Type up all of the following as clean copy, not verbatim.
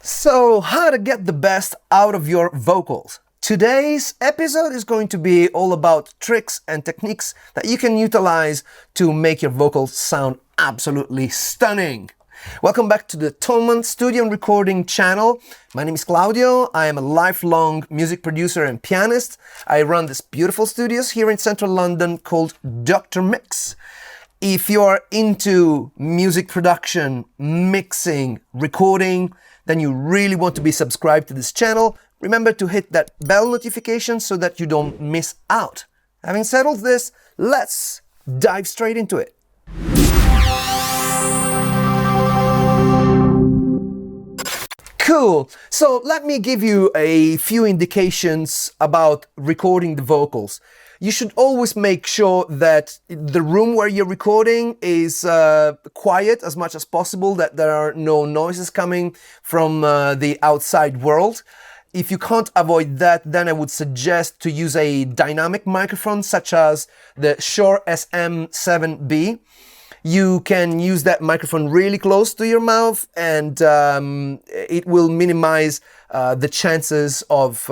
So, how to get the best out of your vocals. Today's episode is going to be all about tricks and techniques that you can utilize to make your vocals sound absolutely stunning. Welcome back to the Thomann studio and recording channel. My name is Claudio. I am a lifelong music producer and pianist. I run this beautiful studios here in central London called Dr. Mix. If you're into music production, mixing, recording, then you really want to be subscribed to this channel. Remember to hit that bell notification so that you don't miss out. Having settled this, let's dive straight into it. Cool. So let me give you a few indications about recording the vocals. You should always make sure that the room where you're recording is quiet as much as possible, that there are no noises coming from the outside world. If you can't avoid that, then I would suggest to use a dynamic microphone such as the Shure SM7B. You can use that microphone really close to your mouth and it will minimize the chances of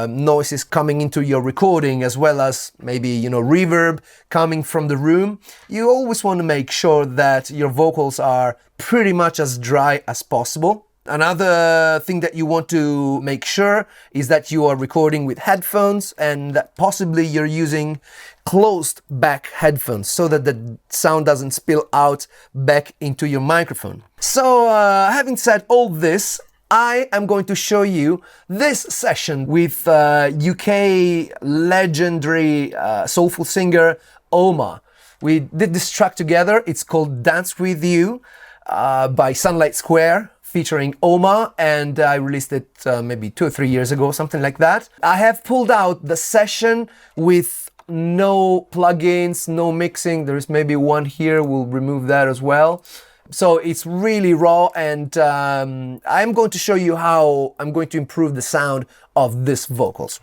noises coming into your recording, as well as maybe, reverb coming from the room. You always want to make sure that your vocals are pretty much as dry as possible. Another thing that you want to make sure is that you are recording with headphones and that possibly you're using closed back headphones so that the sound doesn't spill out back into your microphone. So having said all this, I am going to show you this session with UK legendary soulful singer Thomann. We did this track together. It's called Dance With You by Sunlight Square, featuring Thomann, and I released it maybe 2 or 3 years ago, something like that. I have pulled out the session with no plugins, no mixing. There is maybe one here, we'll remove that as well. So it's really raw, and I'm going to show you how I'm going to improve the sound of these vocals.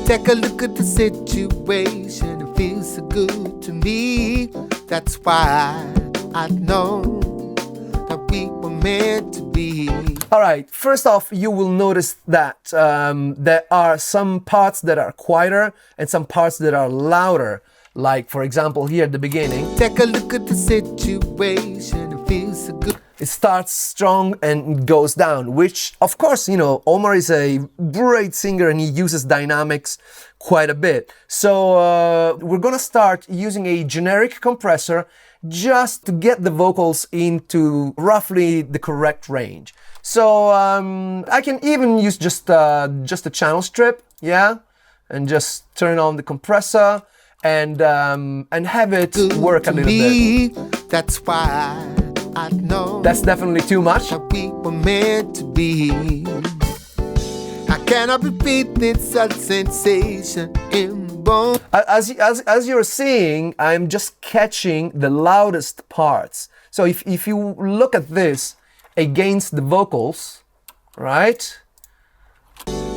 Take a look at the situation, it feels so good to me. That's why I know that we were meant to be. All right, first off, you will notice that there are some parts that are quieter and some parts that are louder. Like, for example, here at the beginning. Take a look at the situation, it feels so good. It starts strong and goes down, which, of course, Thomann is a great singer and he uses dynamics quite a bit. So we're gonna start using a generic compressor just to get the vocals into roughly the correct range. So I can even use just a channel strip, yeah, and just turn on the compressor and have it work a little bit. That's why I know. That's definitely too much. That we were meant to be. I cannot repeat this sensation in bone. As you're seeing, I'm just catching the loudest parts. So if you look at this against the vocals, right?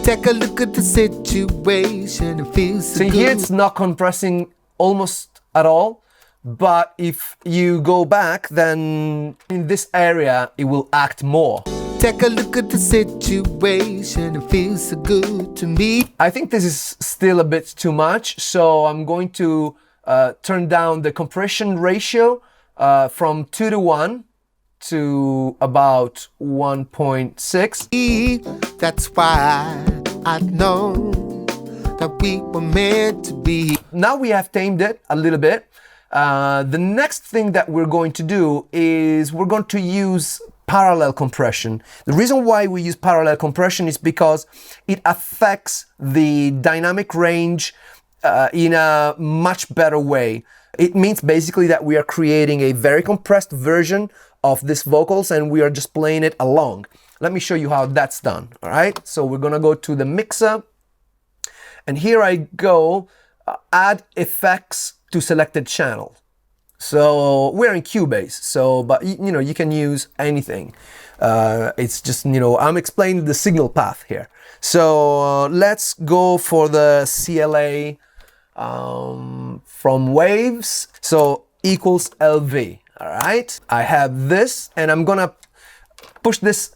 Take a look at the situation, it feels so See, good. here it's not compressing almost at all, but if you go back, then in this area it will act more. Take a look at the situation, it feels so good to me. I think this is still a bit too much, so I'm going to turn down the compression ratio from 2:1 to about 1.6. That's why I know that we were meant to be. Now we have tamed it a little bit. The next thing that we're going to do is we're going to use parallel compression. The reason why we use parallel compression is because it affects the dynamic range in a much better way. It means basically that we are creating a very compressed version of these vocals and we are just playing it along. Let me show you how that's done. All right, so we're gonna go to the mixer and here I go, add effects to selected channel. So we're in Cubase, but you can use anything. It's just, I'm explaining the signal path here. So let's go for the CLA from waves. So equals LV. all right? I have this, and I'm gonna push this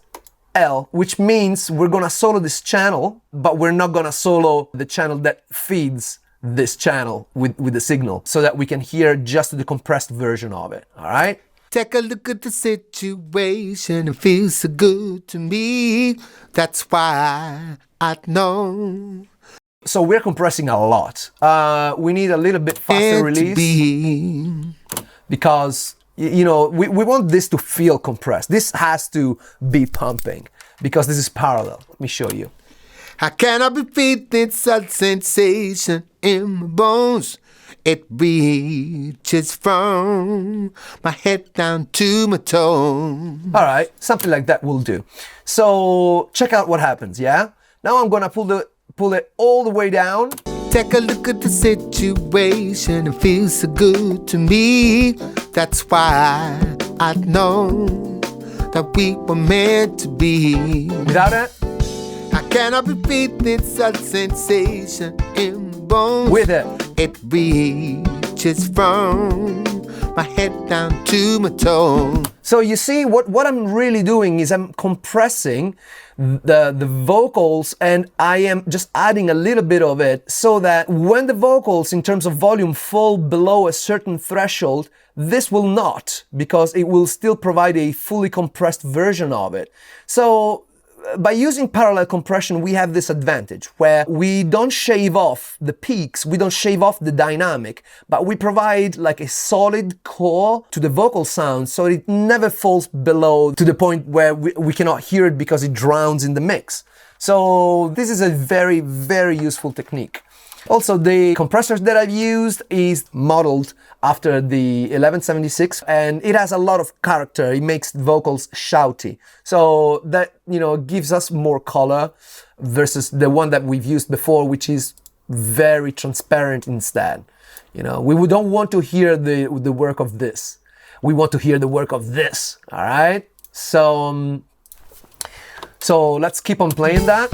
L, which means we're gonna solo this channel, but we're not gonna solo the channel that feeds this channel with the signal, so that we can hear just the compressed version of it, all right? Take a look at the situation, it feels so good to me. That's why I know. So we're compressing a lot. We need a little bit faster release because, you know, we want this to feel compressed. This has to be pumping because this is parallel. Let me show you. I cannot be feeling such sensation in my bones. It reaches from my head down to my toe. All right, something like that will do. So check out what happens, yeah? Now I'm gonna pull it all the way down. Take a look at the situation, it feels so good to me. That's why I know that we were meant to be. Without it? I cannot be feeling such sensation in my bones. With it. It reaches from my head down to my toe. So you see, what I'm really doing is I'm compressing the vocals, and I am just adding a little bit of it so that when the vocals in terms of volume fall below a certain threshold, this will not, because it will still provide a fully compressed version of it. So by using parallel compression, we have this advantage where we don't shave off the peaks, we don't shave off the dynamic, but we provide like a solid core to the vocal sound so it never falls below to the point where we cannot hear it because it drowns in the mix. So this is a very, very useful technique. Also, the compressors that I've used is modeled after the 1176, and it has a lot of character. It makes vocals shouty. So that, you know, gives us more color versus the one that we've used before, which is very transparent instead. You know, we don't want to hear the work of this. We want to hear the work of this, all right? So let's keep on playing that.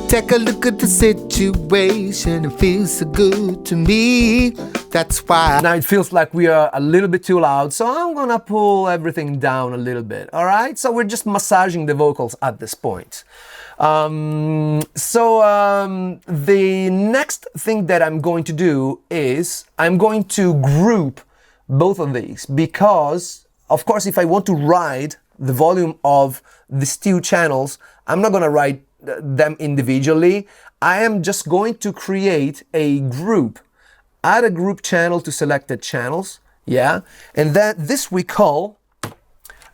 Take a look at the situation, it feels so good to me. That's why. Now it feels like we are a little bit too loud, so I'm gonna pull everything down a little bit, all right? So we're just massaging the vocals at this point. The next thing that I'm going to do is I'm going to group both of these because, of course, if I want to ride the volume of these two channels, I'm not gonna ride them individually. I am just going to create a group, add a group channel to selected channels, yeah? And then this we call,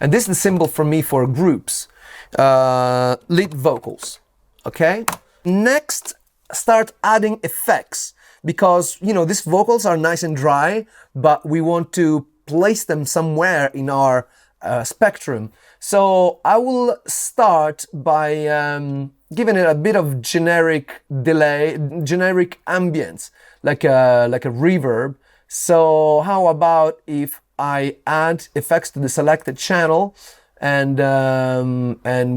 and this is the symbol for me for groups, lead vocals, okay? Next, start adding effects because, you know, these vocals are nice and dry, but we want to place them somewhere in our spectrum. So I will start by giving it a bit of generic delay, generic ambience, like a reverb. So how about if I add effects to the selected channel, and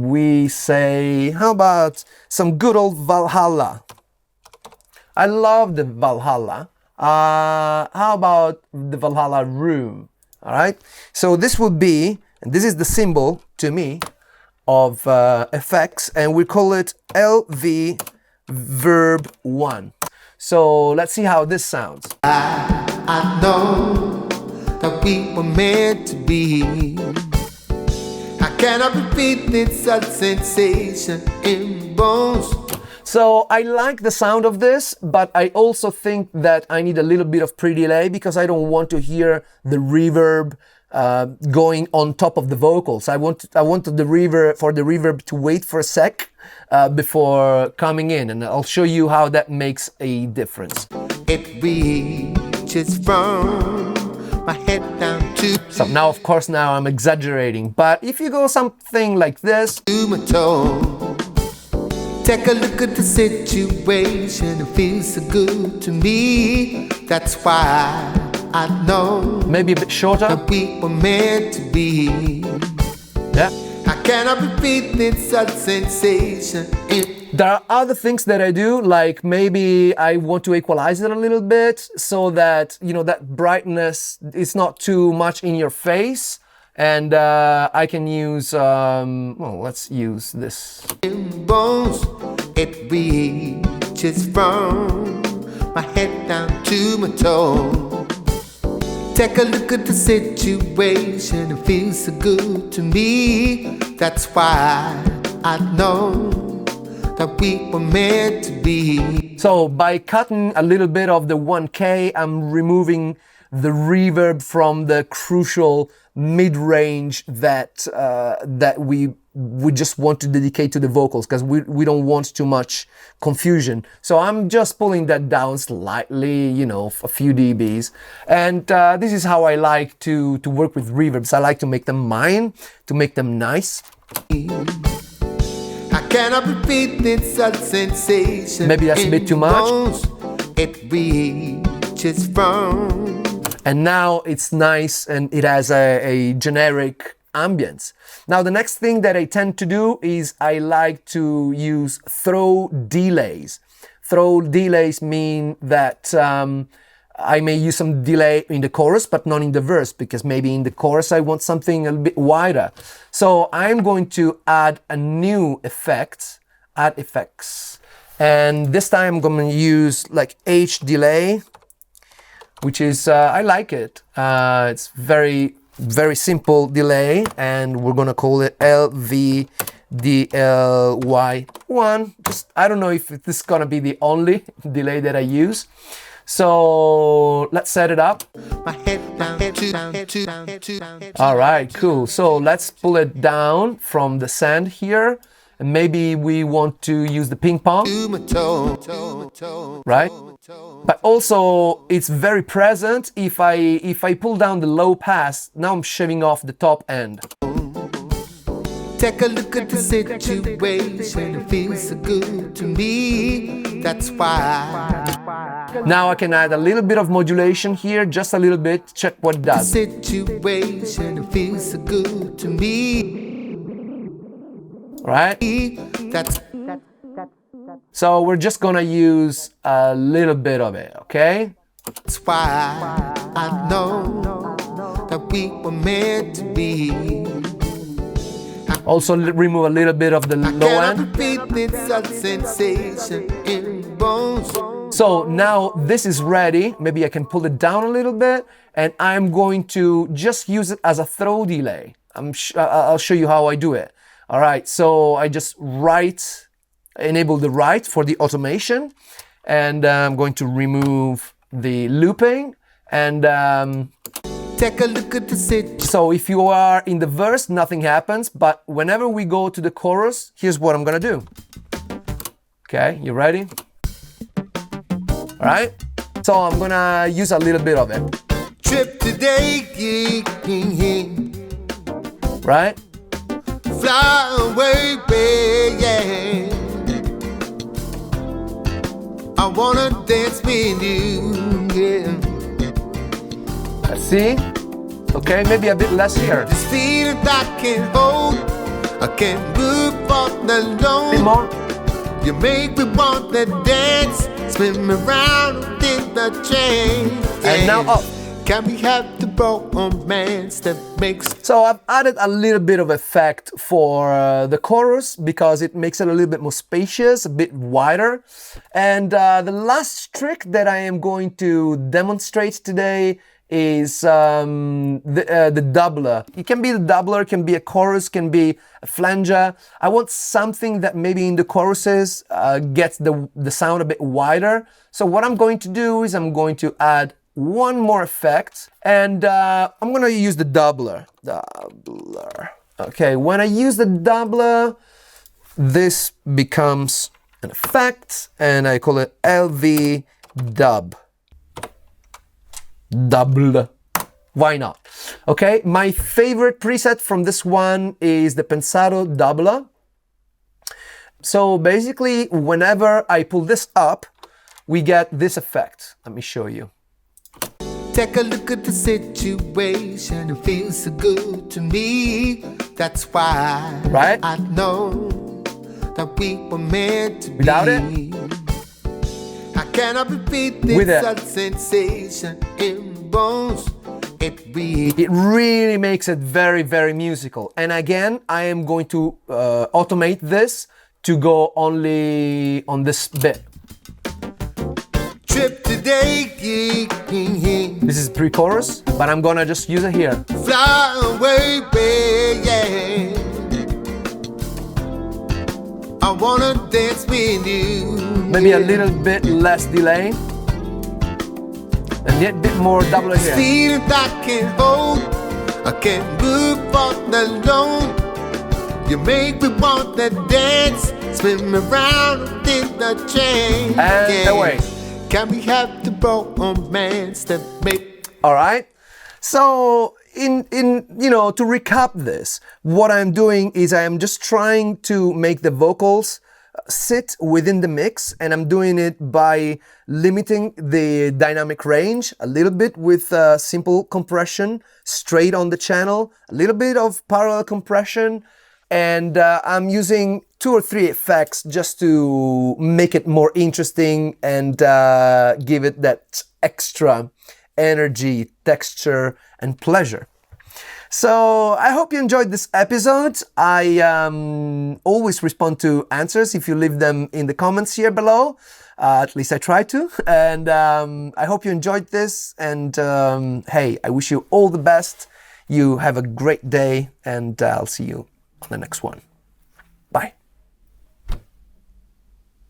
we say, how about some good old Valhalla? I love the Valhalla. How about the Valhalla room? All right. So this would be, and this is the symbol to me of effects, and we call it LV verb 1. So let's see how this sounds. I know that we were meant to be. I cannot repeat this sensation in bones. So I like the sound of this, but I also think that I need a little bit of pre-delay because I don't want to hear the reverb going on top of the vocals. I wanted the reverb to wait for a sec before coming in, and I'll show you how that makes a difference. It reaches from my head down to. So now, of course, now I'm exaggerating, but if you go something like this, to my toe. Take a look at the situation, it feels so good to me. That's why I know. Maybe a bit shorter. That we were meant to be. Yeah. I cannot repeat this sensation. There are other things that I do, like maybe I want to equalize it a little bit so that, you know, that brightness is not too much in your face. And I can use, well, let's use this. Bones, it reaches from my head down to my toe. Take a look at the situation, it feels so good to me. That's why I know that we were meant to be. So by cutting a little bit of the 1K, I'm removing the reverb from the crucial mid-range that we just want to dedicate to the vocals, because we don't want too much confusion. So I'm just pulling that down slightly, you know, a few dBs. And this is how I like to work with reverbs. I like to make them mine, to make them nice. I cannot repeat this sensation. Maybe that's a bit too much. It reaches from. And now it's nice and it has a generic ambience. Now the next thing that I tend to do is I like to use throw delays. Throw delays mean that I may use some delay in the chorus but not in the verse, because maybe in the chorus I want something a little bit wider. So I'm going to add a new effect, add effects. And this time I'm going to use like H delay, which is, I like it. It's very simple delay, and we're gonna call it LVDLY1. Just, I don't know if this is gonna be the only delay that I use. So let's set it up. All right, cool. So let's pull it down from the send here. And maybe we want to use the ping pong, right? But also it's very present. If I pull down the low pass, now I'm shaving off the top end. Take a look at the situation, it feels so good to me. That's why. Now I can add a little bit of modulation here, just a little bit. Check what it does. The situation, it feels so good to me. Right? So we're just gonna use a little bit of it, okay? That's why I know that we were meant to be. Also remove a little bit of the low end. So now this is ready. Maybe I can pull it down a little bit, and I'm going to just use it as a throw delay. I'll show you how I do it. All right, so I just enable the write for the automation, and I'm going to remove the looping, and take a look at the situation. So if you are in the verse, nothing happens, but whenever we go to the chorus, here's what I'm gonna do. Okay, you ready? All right, so I'm gonna use a little bit of it. Trip today, right? Fly away, baby. I wanna dance with you, yeah. See? Okay, maybe a bit less here. This feeling I can't hold, I can't move on alone. A bit more. You make me want to dance, spin me around in the chain. And now up. Can we have the romance that makes... So I've added a little bit of effect for the chorus because it makes it a little bit more spacious, a bit wider. And the last trick that I am going to demonstrate today is the doubler. It can be the doubler, it can be a chorus, can be a flanger. I want something that maybe in the choruses gets the sound a bit wider. So what I'm going to do is I'm going to add one more effect, and I'm gonna use the doubler. Okay, when I use the doubler, this becomes an effect, and I call it LV dub. Double. Why not? Okay, my favorite preset from this one is the Pensado doubler. So basically, whenever I pull this up, we get this effect. Let me show you. Take a look at the situation, it feels so good to me. That's why right? I know that we were meant to Without be. I cannot repeat this With it. sensation in bones. It really makes it very, very musical. And again, I am going to automate this to go only on this bit. Trip today. This is pre-chorus, but I'm gonna just use it here. Fly away, yeah. I wanna dance with you. Maybe a little bit less delay. And yet a bit more double here. Feeling I can't hold. I can't move on alone. You make me want to dance. Spin around in the chain. And away. Can we have the romance that make? All right. So in to recap this, what I'm doing is I am just trying to make the vocals sit within the mix, and I'm doing it by limiting the dynamic range a little bit with simple compression straight on the channel, a little bit of parallel compression, and I'm using 2 or 3 effects just to make it more interesting and give it that extra energy, texture, and pleasure. So I hope you enjoyed this episode. I always respond to answers if you leave them in the comments here below. At least I try to. And I hope you enjoyed this. And hey, I wish you all the best. You have a great day, and I'll see you on the next one.